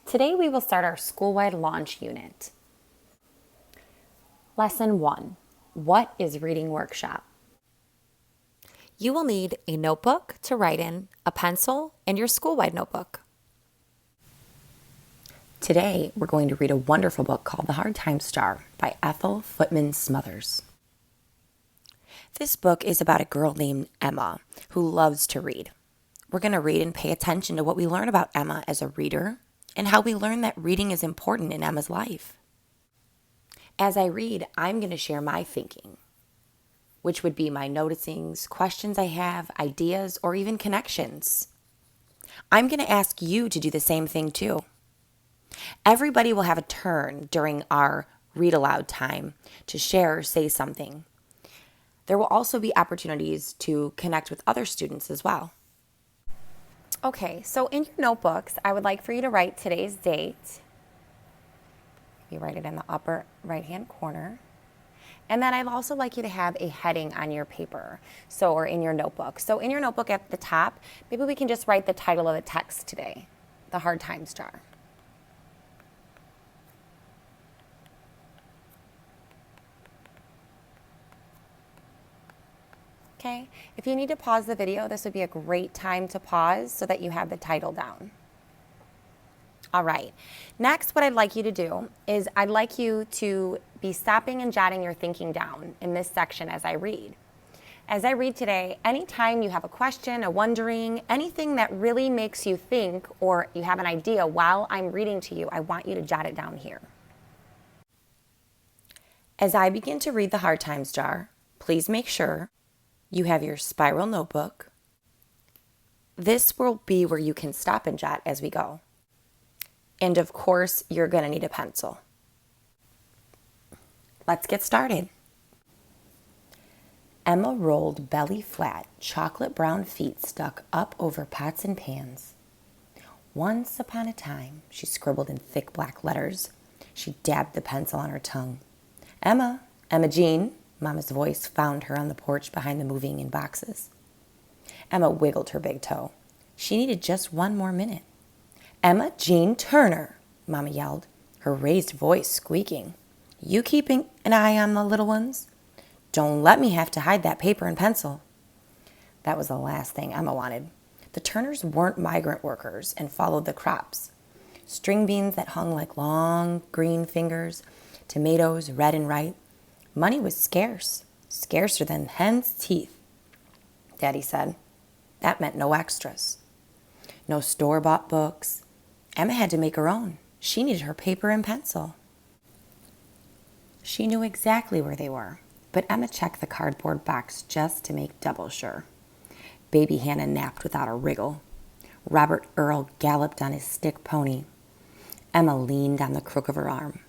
Today we will start our school-wide launch unit. Lesson 1. What is reading workshop? You will need a notebook to write in, a pencil, and your school-wide notebook. Today we're going to read a wonderful book called The Hard Times Star by Ethel Footman Smothers. This book is about a girl named Emma who loves to read. We're going to read and pay attention to what we learn about Emma as a reader and how we learn that reading is important in Emma's life. As I read, I'm going to share my thinking, which would be my noticings, questions I have, ideas, or even connections. I'm going to ask you to do the same thing too. Everybody will have a turn during our read aloud time to share or say something. There will also be opportunities to connect with other students as well. Okay, so in your notebooks, I would like for you to write today's date. You write it in the upper right-hand corner. And then I'd also like you to have a heading on your paper, or in your notebook. So in your notebook at the top, maybe we can just write the title of the text today, The Hard Times Star. Okay, if you need to pause the video, this would be a great time to pause so that you have the title down. All right, next what I'd like you to do is I'd like you to be stopping and jotting your thinking down in this section as I read. As I read today, anytime you have a question, a wondering, anything that really makes you think or you have an idea while I'm reading to you, I want you to jot it down here. As I begin to read The Hard Times Jar, please make sure you have your spiral notebook. This will be where you can stop and jot as we go. And of course, you're going to need a pencil. Let's get started. Emma rolled belly flat, chocolate brown feet stuck up over pots and pans. Once upon a time, she scribbled in thick black letters. She dabbed the pencil on her tongue. Emma Jean. Mama's voice found her on the porch behind the moving in boxes. Emma wiggled her big toe. She needed just one more minute. Emma Jean Turner, Mama yelled, her raised voice squeaking. You keeping an eye on the little ones? Don't let me have to hide that paper and pencil. That was the last thing Emma wanted. The Turners weren't migrant workers and followed the crops. String beans that hung like long green fingers, tomatoes red and ripe. Money was scarce, scarcer than hen's teeth, Daddy said. That meant no extras. No store-bought books. Emma had to make her own. She needed her paper and pencil. She knew exactly where they were, but Emma checked the cardboard box just to make double sure. Baby Hannah napped without a wriggle. Robert Earl galloped on his stick pony. Emma leaned on the crook of her arm.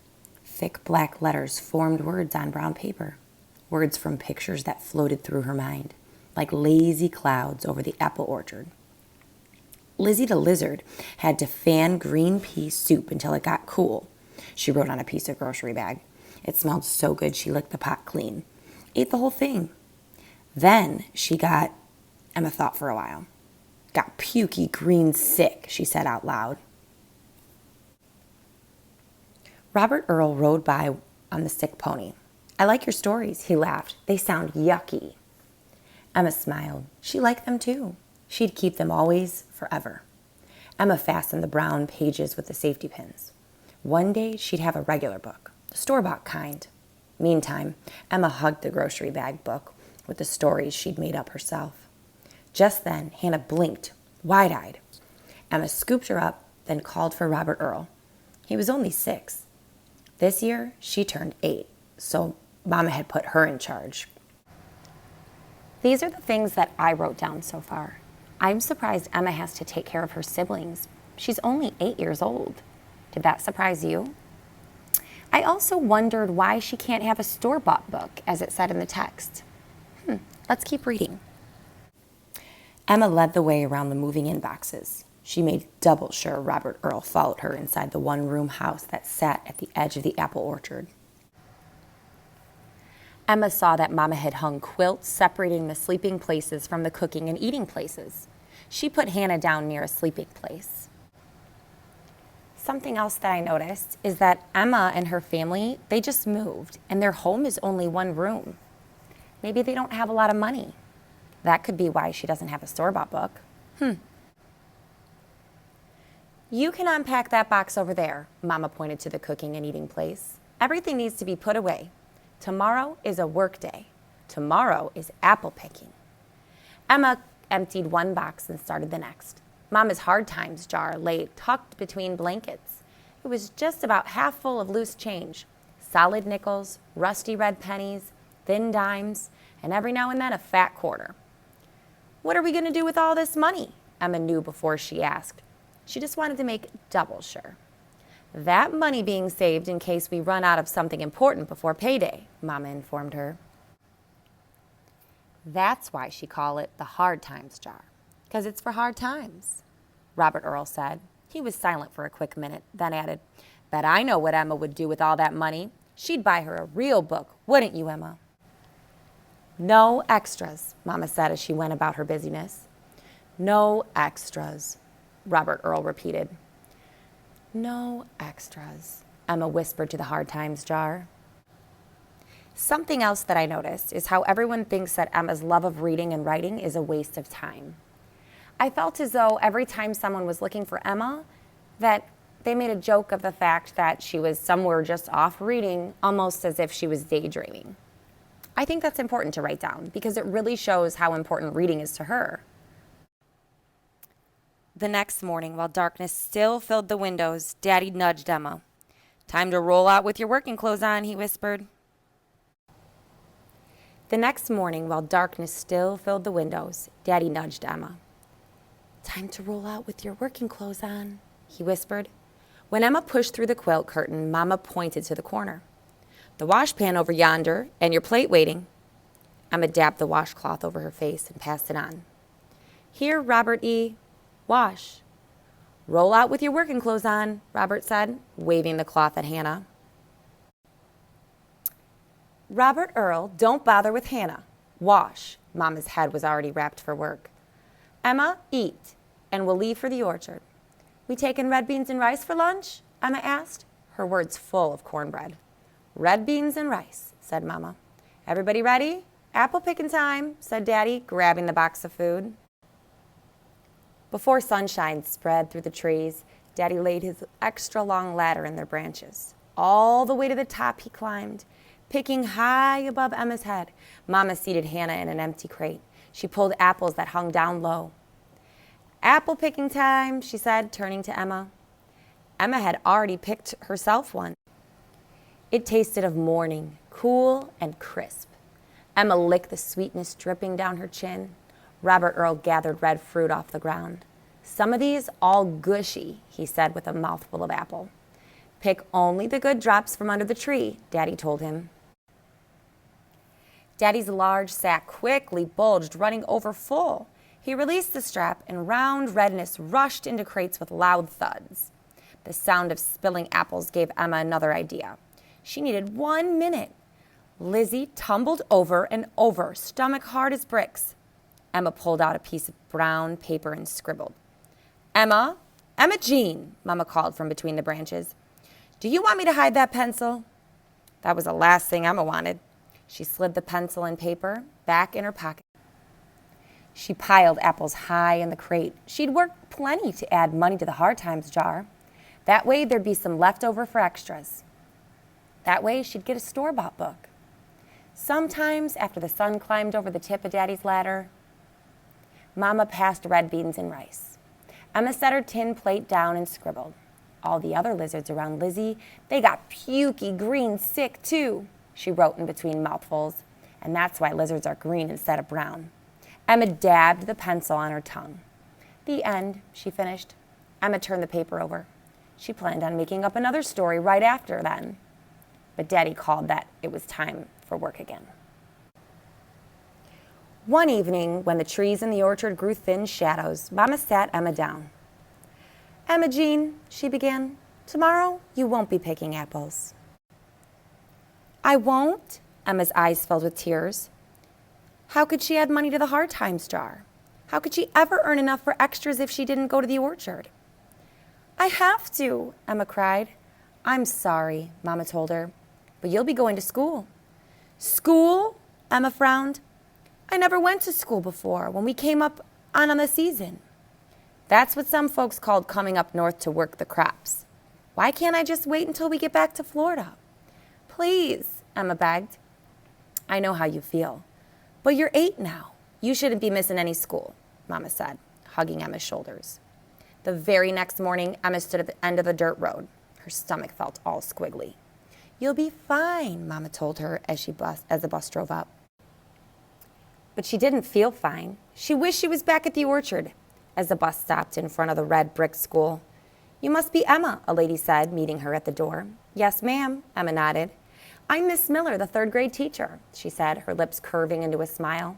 Thick black letters formed words on brown paper, words from pictures that floated through her mind, like lazy clouds over the apple orchard. Lizzie the lizard had to fan green pea soup until it got cool, she wrote on a piece of grocery bag. It smelled so good she licked the pot clean, ate the whole thing. Then Emma thought for a while. Got pukey green sick, she said out loud. Robert Earl rode by on the sick pony. I like your stories, he laughed. They sound yucky. Emma smiled. She liked them too. She'd keep them always, forever. Emma fastened the brown pages with the safety pins. One day she'd have a regular book, the store-bought kind. Meantime, Emma hugged the grocery bag book with the stories she'd made up herself. Just then, Hannah blinked, wide-eyed. Emma scooped her up, then called for Robert Earl. He was only 6. This year, she turned 8, so Mama had put her in charge. These are the things that I wrote down so far. I'm surprised Emma has to take care of her siblings. She's only 8 years old. Did that surprise you? I also wondered why she can't have a store-bought book, as it said in the text. Let's keep reading. Emma led the way around the moving-in boxes. She made double sure Robert Earl followed her inside the one-room house that sat at the edge of the apple orchard. Emma saw that Mama had hung quilts separating the sleeping places from the cooking and eating places. She put Hannah down near a sleeping place. Something else that I noticed is that Emma and her family, they just moved, and their home is only one room. Maybe they don't have a lot of money. That could be why she doesn't have a store-bought book. You can unpack that box over there, Mama pointed to the cooking and eating place. Everything needs to be put away. Tomorrow is a work day. Tomorrow is apple picking. Emma emptied one box and started the next. Mama's hard times jar lay tucked between blankets. It was just about half full of loose change. Solid nickels, rusty red pennies, thin dimes, and every now and then a fat quarter. What are we going to do with all this money? Emma knew before she asked. She just wanted to make double sure. That money being saved in case we run out of something important before payday, Mama informed her. That's why she called it the hard times jar, because it's for hard times, Robert Earl said. He was silent for a quick minute, then added, Bet I know what Emma would do with all that money. She'd buy her a real book, wouldn't you, Emma? No extras, Mama said as she went about her busyness. No extras, Robert Earl repeated. No extras, Emma whispered to the hard times jar. Something else that I noticed is how everyone thinks that Emma's love of reading and writing is a waste of time. I felt as though every time someone was looking for Emma, that they made a joke of the fact that she was somewhere just off reading, almost as if she was daydreaming. I think that's important to write down because it really shows how important reading is to her. The next morning, while darkness still filled the windows, Daddy nudged Emma. Time to roll out with your working clothes on, he whispered. The next morning, while darkness still filled the windows, Daddy nudged Emma. Time to roll out with your working clothes on, he whispered. When Emma pushed through the quilt curtain, Mama pointed to the corner. The washpan over yonder, and your plate waiting. Emma dabbed the washcloth over her face and passed it on. Here, Robert E., wash. Roll out with your working clothes on, Robert said, waving the cloth at Hannah. Robert Earl, don't bother with Hannah. Wash. Mama's head was already wrapped for work. Emma, eat, and we'll leave for the orchard. We taking red beans and rice for lunch? Emma asked, her words full of cornbread. Red beans and rice, said Mama. Everybody ready? Apple picking time, said Daddy, grabbing the box of food. Before sunshine spread through the trees, Daddy laid his extra long ladder in their branches. All the way to the top he climbed, picking high above Emma's head. Mama seated Hannah in an empty crate. She pulled apples that hung down low. Apple picking time, she said, turning to Emma. Emma had already picked herself one. It tasted of morning, cool and crisp. Emma licked the sweetness dripping down her chin. Robert Earl gathered red fruit off the ground. Some of these all gushy, he said with a mouthful of apple. Pick only the good drops from under the tree, Daddy told him. Daddy's large sack quickly bulged, running over full. He released the strap, and round redness rushed into crates with loud thuds. The sound of spilling apples gave Emma another idea. She needed 1 minute. Lizzie tumbled over and over, stomach hard as bricks. Emma pulled out a piece of brown paper and scribbled. Emma Jean, Mama called from between the branches. Do you want me to hide that pencil? That was the last thing Emma wanted. She slid the pencil and paper back in her pocket. She piled apples high in the crate. She'd worked plenty to add money to the hard times jar. That way there'd be some left over for extras. That way she'd get a store-bought book. Sometimes after the sun climbed over the tip of Daddy's ladder, Mama passed red beans and rice. Emma set her tin plate down and scribbled. All the other lizards around Lizzie, they got pukey green sick too, she wrote in between mouthfuls, and that's why lizards are green instead of brown. Emma dabbed the pencil on her tongue. The end, she finished. Emma turned the paper over. She planned on making up another story right after then. But Daddy called that it was time for work again. One evening, when the trees in the orchard grew thin shadows, Mama sat Emma down. Emma Jean, she began, tomorrow you won't be picking apples. I won't? Emma's eyes filled with tears. How could she add money to the hard times jar? How could she ever earn enough for extras if she didn't go to the orchard? I have to, Emma cried. I'm sorry, Mama told her, but you'll be going to school. School? Emma frowned. I never went to school before when we came up on the season. That's what some folks called coming up north to work the crops. Why can't I just wait until we get back to Florida? Please, Emma begged. I know how you feel, but you're 8 now. You shouldn't be missing any school, Mama said, hugging Emma's shoulders. The very next morning, Emma stood at the end of the dirt road. Her stomach felt all squiggly. You'll be fine, Mama told her as the bus drove up. But she didn't feel fine. She wished she was back at the orchard as the bus stopped in front of the red brick school. You must be Emma, a lady said, meeting her at the door. Yes, ma'am, Emma nodded. I'm Miss Miller, the 3rd grade teacher, she said, her lips curving into a smile.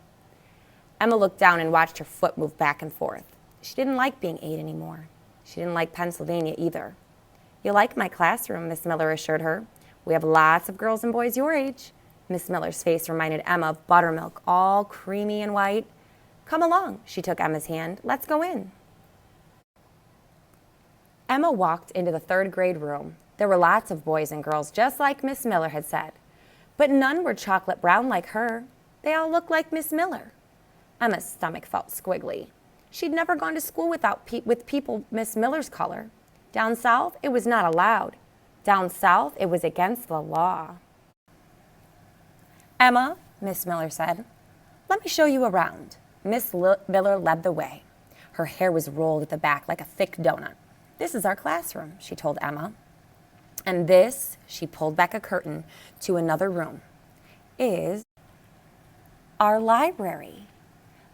Emma looked down and watched her foot move back and forth. She didn't like being 8 anymore. She didn't like Pennsylvania either. You'll like my classroom, Miss Miller assured her. We have lots of girls and boys your age. Miss Miller's face reminded Emma of buttermilk, all creamy and white. Come along, she took Emma's hand. Let's go in. Emma walked into the 3rd grade room. There were lots of boys and girls, just like Miss Miller had said. But none were chocolate brown like her. They all looked like Miss Miller. Emma's stomach felt squiggly. She'd never gone to school with people Miss Miller's color. Down south, it was not allowed. Down south, it was against the law. Emma, Miss Miller said, let me show you around. Miss Miller led the way. Her hair was rolled at the back like a thick donut. This is our classroom, she told Emma. And this, she pulled back a curtain to another room, is our library.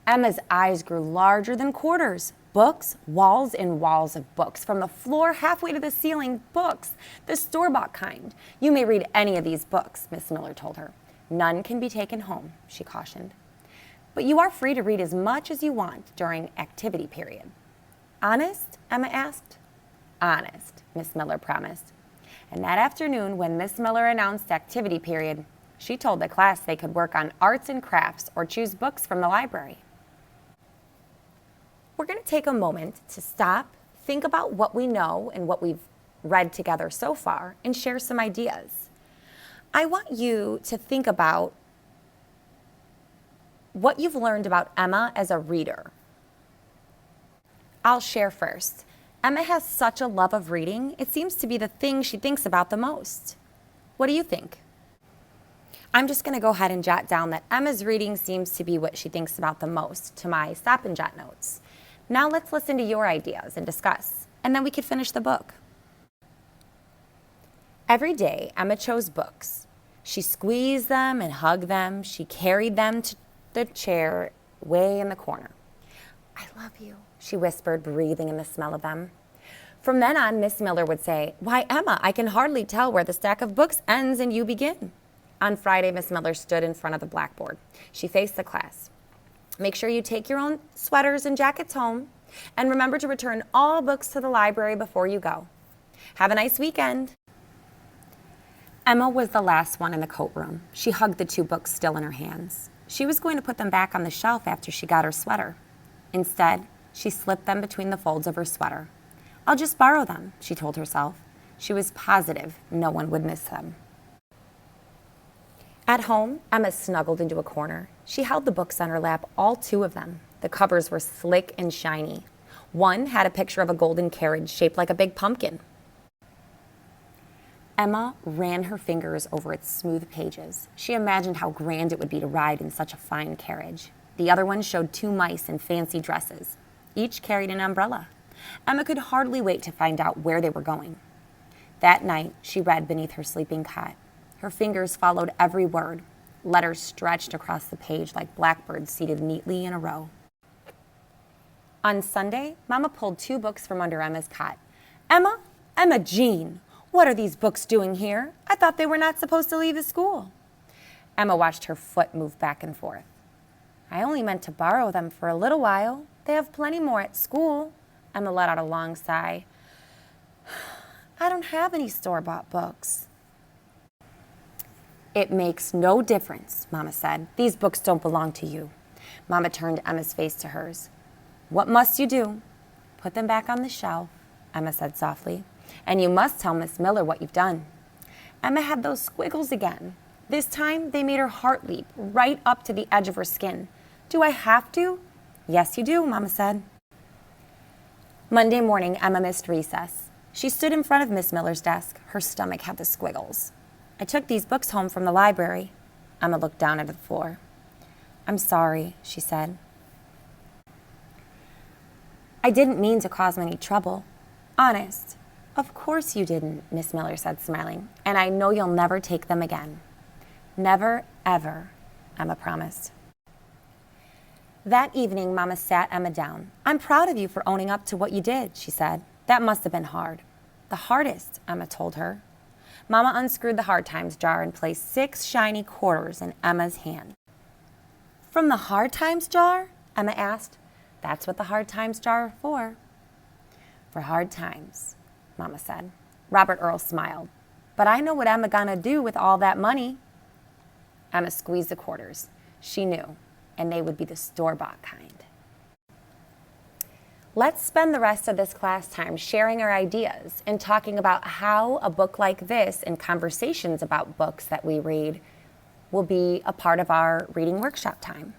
Emma's eyes grew larger than quarters. Books, walls and walls of books. From the floor halfway to the ceiling, books, the store-bought kind. You may read any of these books, Miss Miller told her. None can be taken home, she cautioned. But you are free to read as much as you want during activity period. Honest? Emma asked. Honest, Miss Miller promised. And that afternoon, when Miss Miller announced activity period, she told the class they could work on arts and crafts or choose books from the library. We're going to take a moment to stop, think about what we know and what we've read together so far, and share some ideas. I want you to think about what you've learned about Emma as a reader. I'll share first. Emma has such a love of reading, it seems to be the thing she thinks about the most. What do you think? I'm just going to go ahead and jot down that Emma's reading seems to be what she thinks about the most to my stop and jot notes. Now let's listen to your ideas and discuss, and then we could finish the book. Every day, Emma chose books. She squeezed them and hugged them. She carried them to the chair way in the corner. I love you, she whispered, breathing in the smell of them. From then on, Miss Miller would say, Why, Emma, I can hardly tell where the stack of books ends and you begin. On Friday, Miss Miller stood in front of the blackboard. She faced the class. Make sure you take your own sweaters and jackets home, and remember to return all books to the library before you go. Have a nice weekend. Emma was the last one in the coat room. She hugged the 2 books still in her hands. She was going to put them back on the shelf after she got her sweater. Instead, she slipped them between the folds of her sweater. I'll just borrow them, she told herself. She was positive no one would miss them. At home, Emma snuggled into a corner. She held the books on her lap, all 2 of them. The covers were slick and shiny. One had a picture of a golden carriage shaped like a big pumpkin. Emma ran her fingers over its smooth pages. She imagined how grand it would be to ride in such a fine carriage. The other one showed 2 mice in fancy dresses. Each carried an umbrella. Emma could hardly wait to find out where they were going. That night, she read beneath her sleeping cot. Her fingers followed every word. Letters stretched across the page like blackbirds seated neatly in a row. On Sunday, Mama pulled 2 books from under Emma's cot. Emma Jean, what are these books doing here? I thought they were not supposed to leave the school. Emma watched her foot move back and forth. I only meant to borrow them for a little while. They have plenty more at school. Emma let out a long sigh. I don't have any store-bought books. It makes no difference, Mama said. These books don't belong to you. Mama turned Emma's face to hers. What must you do? Put them back on the shelf Emma said softly. And you must tell Miss Miller what you've done. Emma had those squiggles again. This time, they made her heart leap right up to the edge of her skin. Do I have to? Yes, you do, Mama said. Monday morning, Emma missed recess. She stood in front of Miss Miller's desk. Her stomach had the squiggles. I took these books home from the library. Emma looked down at the floor. I'm sorry, she said. I didn't mean to cause any trouble. Honest. Of course you didn't, Miss Miller said, smiling. And I know you'll never take them again. Never, ever, Emma promised. That evening, Mama sat Emma down. I'm proud of you for owning up to what you did, she said. That must have been hard. The hardest, Emma told her. Mama unscrewed the Hard Times jar and placed 6 shiny quarters in Emma's hand. From the Hard Times jar? Emma asked. That's what the Hard Times jar are for. For hard times, Mama said. Robert Earl smiled. But I know what Emma gonna do with all that money. Emma squeezed the quarters. She knew, and they would be the store-bought kind. Let's spend the rest of this class time sharing our ideas and talking about how a book like this and conversations about books that we read will be a part of our reading workshop time.